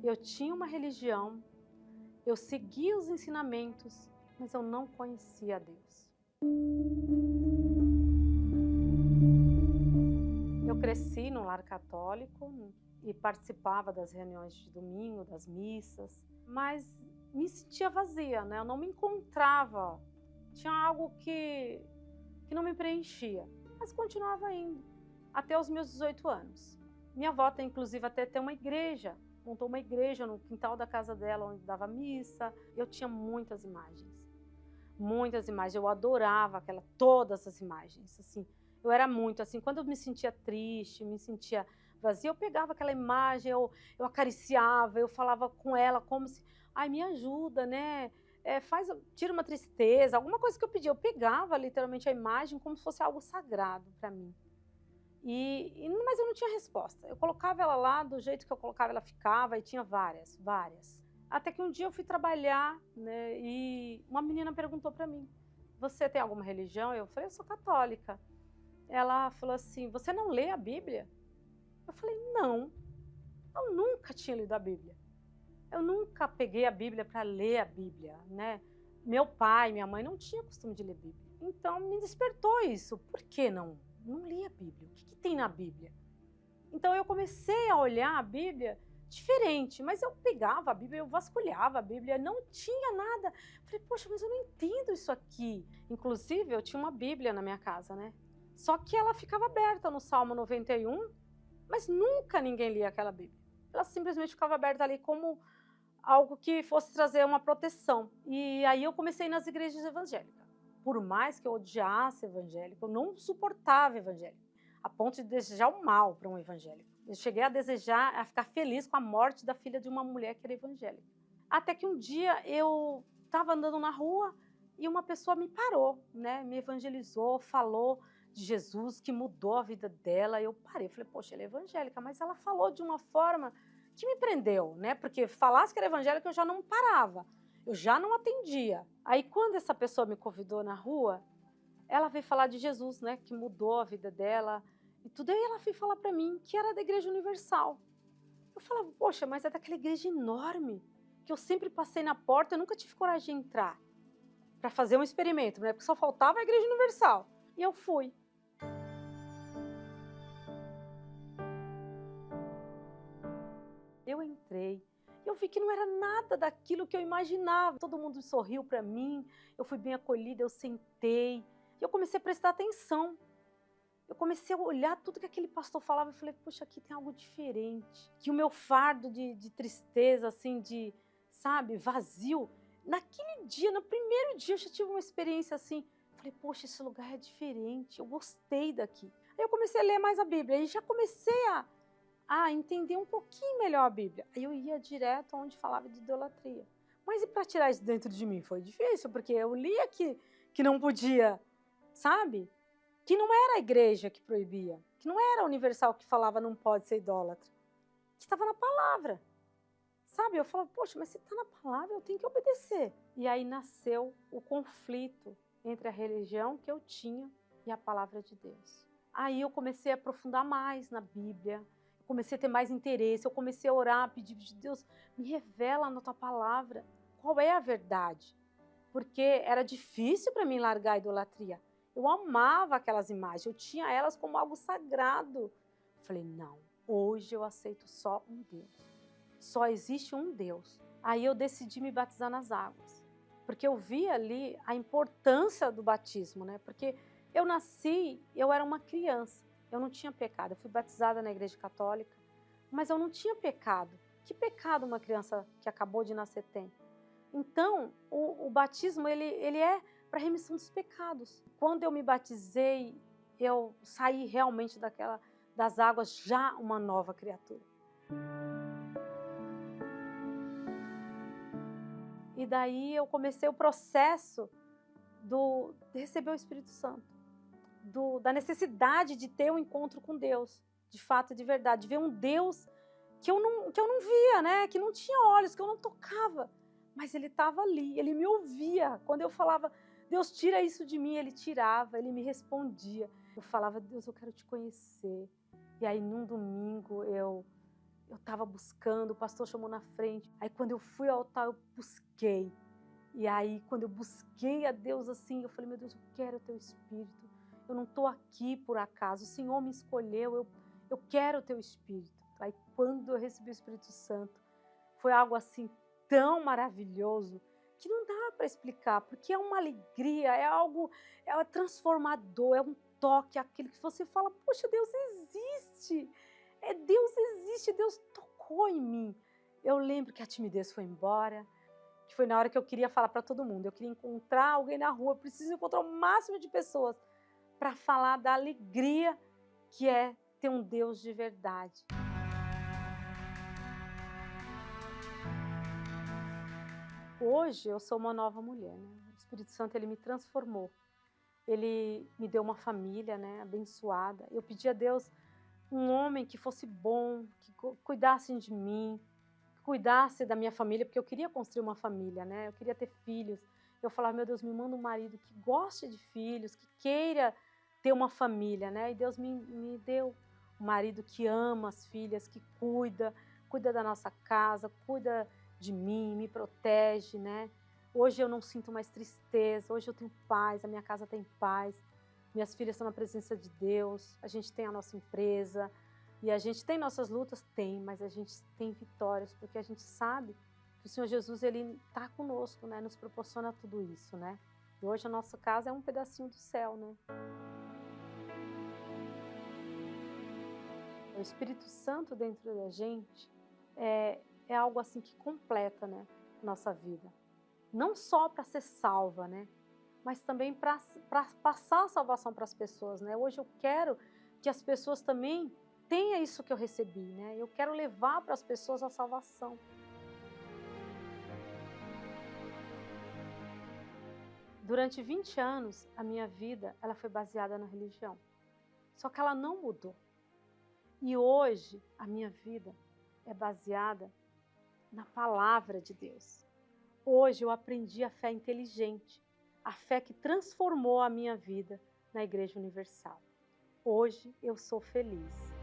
Eu tinha uma religião, eu seguia os ensinamentos, mas eu não conhecia Deus. Eu cresci num lar católico e participava das reuniões de domingo, das missas, mas me sentia vazia, né? Eu não me encontrava, tinha algo que não me preenchia, mas continuava indo, até os meus 18 anos. Minha avó tem, inclusive, até tem uma igreja, montou uma igreja no quintal da casa dela, onde dava missa. Eu tinha muitas imagens, eu adorava todas as imagens, assim. Eu era muito assim, quando eu me sentia triste, me sentia vazia, eu pegava aquela imagem, eu acariciava, eu falava com ela como se, ai, me ajuda, né? Tira uma tristeza, alguma coisa que eu pedia. Eu pegava literalmente a imagem como se fosse algo sagrado para mim. Mas eu não tinha resposta. Eu colocava ela lá, do jeito que eu colocava, ela ficava, e tinha várias. Até que um dia eu fui trabalhar, né, e uma menina perguntou para mim: você tem alguma religião? Eu falei: eu sou católica. Ela falou assim: você não lê a Bíblia? Eu falei: não, eu nunca tinha lido a Bíblia. Eu nunca peguei a Bíblia para ler a Bíblia, né? Meu pai, minha mãe não tinham costume de ler Bíblia. Então me despertou isso. Por que não? Não li a Bíblia. O que tem na Bíblia? Então eu comecei a olhar a Bíblia diferente, mas eu pegava a Bíblia, eu vasculhava a Bíblia, não tinha nada. Falei: poxa, mas eu não entendo isso aqui. Inclusive, eu tinha uma Bíblia na minha casa, né? Só que ela ficava aberta no Salmo 91, mas nunca ninguém lia aquela Bíblia. Ela simplesmente ficava aberta ali como algo que fosse trazer uma proteção. E aí eu comecei nas igrejas evangélicas. Por mais que eu odiasse evangélico, eu não suportava evangélico, a ponto de desejar o mal para um evangélico. Eu cheguei a desejar, a ficar feliz com a morte da filha de uma mulher que era evangélica. Até que um dia eu estava andando na rua e uma pessoa me parou, né? Me evangelizou, falou de Jesus, que mudou a vida dela. Eu parei, falei: poxa, ela é evangélica, mas ela falou de uma forma que me prendeu, né? Porque falasse que era evangélica eu já não parava, eu já não atendia. Aí quando essa pessoa me convidou na rua, ela veio falar de Jesus, né? Que mudou a vida dela e tudo. Aí ela veio falar para mim que era da Igreja Universal. Eu falava: poxa, mas é daquela igreja enorme que eu sempre passei na porta, eu nunca tive coragem de entrar para fazer um experimento, né? Porque só faltava a Igreja Universal. E eu fui. Eu entrei, eu vi que não era nada daquilo que eu imaginava. Todo mundo sorriu para mim, eu fui bem acolhida, eu sentei, e eu comecei a prestar atenção. Eu comecei a olhar tudo que aquele pastor falava e falei: puxa, aqui tem algo diferente. Que o meu fardo de tristeza, assim, sabe, vazio, naquele dia, no primeiro dia, eu já tive uma experiência assim. Falei: poxa, esse lugar é diferente, eu gostei daqui. Aí eu comecei a ler mais a Bíblia e já comecei a entender um pouquinho melhor a Bíblia. Aí eu ia direto onde falava de idolatria. Mas e para tirar isso dentro de mim? Foi difícil, porque eu lia que não podia, sabe? Que não era a igreja que proibia, que não era a Universal que falava não pode ser idólatra, que estava na palavra, sabe? Eu falava: poxa, mas se está na palavra, eu tenho que obedecer. E aí nasceu o conflito entre a religião que eu tinha e a palavra de Deus. Aí eu comecei a aprofundar mais na Bíblia, comecei a ter mais interesse, eu comecei a orar, a pedir de Deus: me revela na tua palavra qual é a verdade, porque era difícil para mim largar a idolatria. Eu amava aquelas imagens, eu tinha elas como algo sagrado. Eu falei: não, hoje eu aceito só um Deus, só existe um Deus. Aí eu decidi me batizar nas águas, porque eu vi ali a importância do batismo, né? Porque eu nasci, eu era uma criança, eu não tinha pecado. Eu fui batizada na igreja católica, mas eu não tinha pecado. Que pecado uma criança que acabou de nascer tem? Então, o batismo ele é para remissão dos pecados. Quando eu me batizei, eu saí realmente das águas já uma nova criatura. E daí eu comecei o processo de receber o Espírito Santo, da necessidade de ter um encontro com Deus, de fato e de verdade, de ver um Deus que eu não via, né? Que não tinha olhos, que eu não tocava, mas Ele estava ali, Ele me ouvia. Quando eu falava: Deus, tira isso de mim, Ele tirava, Ele me respondia. Eu falava: Deus, eu quero te conhecer. E aí num domingo eu eu estava buscando, o pastor chamou na frente. Aí quando eu fui ao altar, eu busquei. E aí quando eu busquei a Deus assim, eu falei, meu Deus, eu quero o teu Espírito. Eu não estou aqui por acaso, o Senhor me escolheu, eu quero o teu Espírito. Aí quando eu recebi o Espírito Santo, foi algo assim tão maravilhoso, que não dá para explicar, porque é uma alegria, é algo, é transformador, é um toque, aquilo que você fala, poxa, Deus existe, Deus existe, Deus tocou em mim. Eu lembro que a timidez foi embora, que foi na hora que eu queria falar para todo mundo, eu queria encontrar alguém na rua, eu preciso encontrar o máximo de pessoas para falar da alegria que é ter um Deus de verdade. Hoje eu sou uma nova mulher, né? O Espírito Santo ele me transformou. Ele me deu uma família, né, abençoada. Eu pedi a Deus um homem que fosse bom, que cuidasse de mim, que cuidasse da minha família, porque eu queria construir uma família, né? Eu queria ter filhos. Eu falava, meu Deus, me manda um marido que goste de filhos, que queira ter uma família, né? E Deus me deu um marido que ama as filhas, que cuida da nossa casa, cuida de mim, me protege, né? Hoje eu não sinto mais tristeza, hoje eu tenho paz, a minha casa tem paz, minhas filhas estão na presença de Deus, a gente tem a nossa empresa e a gente tem nossas lutas? Tem, mas a gente tem vitórias, porque a gente sabe que o Senhor Jesus, Ele está conosco, né? Nos proporciona tudo isso, né? E hoje a nossa casa é um pedacinho do céu, né? O Espírito Santo dentro da gente é algo assim que completa, né, nossa vida. Não só para ser salva, né, mas também para passar a salvação para as pessoas, né. Hoje eu quero que as pessoas também tenham isso que eu recebi, né. Eu quero levar para as pessoas a salvação. Durante 20 anos, a minha vida ela foi baseada na religião. Só que ela não mudou. E hoje a minha vida é baseada na palavra de Deus. Hoje eu aprendi a fé inteligente, a fé que transformou a minha vida na Igreja Universal. Hoje eu sou feliz.